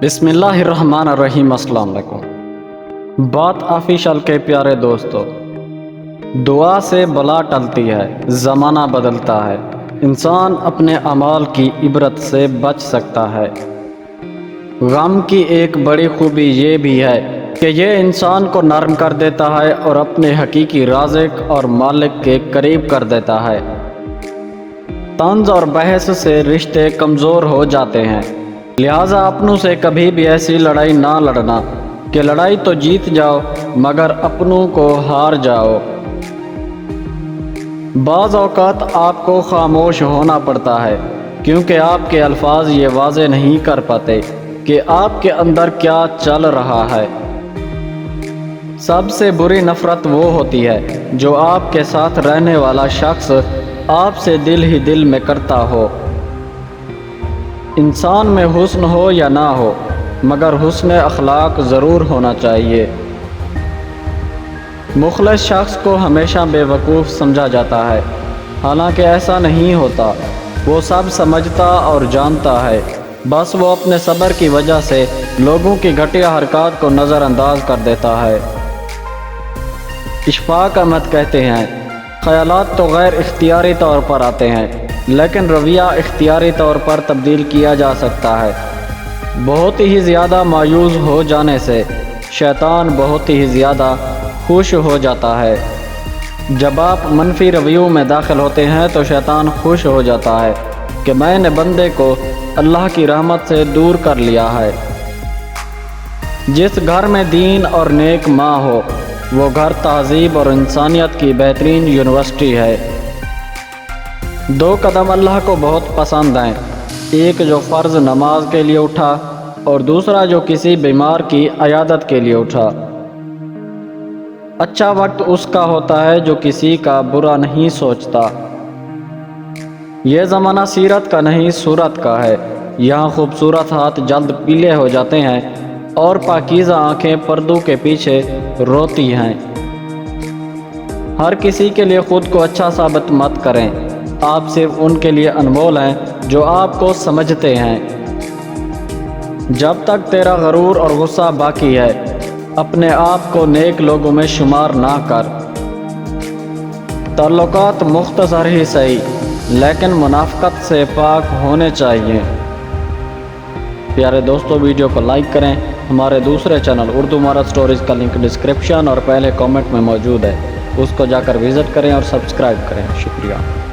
بسم اللہ الرحمن الرحیم۔ السلام علیکم۔ بات آفیشل کے پیارے دوستو، دعا سے بلا ٹلتی ہے، زمانہ بدلتا ہے، انسان اپنے اعمال کی عبرت سے بچ سکتا ہے۔ غم کی ایک بڑی خوبی یہ بھی ہے کہ یہ انسان کو نرم کر دیتا ہے اور اپنے حقیقی رازق اور مالک کے قریب کر دیتا ہے۔ طنز اور بحث سے رشتے کمزور ہو جاتے ہیں، لہٰذا اپنوں سے کبھی بھی ایسی لڑائی نہ لڑنا کہ لڑائی تو جیت جاؤ مگر اپنوں کو ہار جاؤ۔ بعض اوقات آپ کو خاموش ہونا پڑتا ہے کیونکہ آپ کے الفاظ یہ واضح نہیں کر پاتے کہ آپ کے اندر کیا چل رہا ہے۔ سب سے بری نفرت وہ ہوتی ہے جو آپ کے ساتھ رہنے والا شخص آپ سے دل ہی دل میں کرتا ہو۔ انسان میں حسن ہو یا نہ ہو مگر حسن اخلاق ضرور ہونا چاہیے۔ مخلص شخص کو ہمیشہ بے وقوف سمجھا جاتا ہے، حالانکہ ایسا نہیں ہوتا۔ وہ سب سمجھتا اور جانتا ہے، بس وہ اپنے صبر کی وجہ سے لوگوں کی گھٹیا حرکات کو نظر انداز کر دیتا ہے۔ اشفاق احمد کہتے ہیں، خیالات تو غیر اختیاری طور پر آتے ہیں لیکن رویہ اختیاری طور پر تبدیل کیا جا سکتا ہے۔ بہت ہی زیادہ مایوس ہو جانے سے شیطان بہت ہی زیادہ خوش ہو جاتا ہے۔ جب آپ منفی رویوں میں داخل ہوتے ہیں تو شیطان خوش ہو جاتا ہے کہ میں نے بندے کو اللہ کی رحمت سے دور کر لیا ہے۔ جس گھر میں دین اور نیک ماں ہو وہ گھر تہذیب اور انسانیت کی بہترین یونیورسٹی ہے۔ دو قدم اللہ کو بہت پسند ہیں، ایک جو فرض نماز کے لیے اٹھا اور دوسرا جو کسی بیمار کی عیادت کے لیے اٹھا۔ اچھا وقت اس کا ہوتا ہے جو کسی کا برا نہیں سوچتا۔ یہ زمانہ سیرت کا نہیں صورت کا ہے، یہاں خوبصورت ہاتھ جلد پیلے ہو جاتے ہیں اور پاکیزہ آنکھیں پردوں کے پیچھے روتی ہیں۔ ہر کسی کے لیے خود کو اچھا ثابت مت کریں، آپ صرف ان کے لیے انمول ہیں جو آپ کو سمجھتے ہیں۔ جب تک تیرا غرور اور غصہ باقی ہے اپنے آپ کو نیک لوگوں میں شمار نہ کر۔ تعلقات مختصر ہی صحیح لیکن منافقت سے پاک ہونے چاہیے۔ پیارے دوستو، ویڈیو کو لائک کریں۔ ہمارے دوسرے چینل اردو مہارت سٹوریز کا لنک ڈسکرپشن اور پہلے کامنٹ میں موجود ہے، اس کو جا کر وزٹ کریں اور سبسکرائب کریں۔ شکریہ۔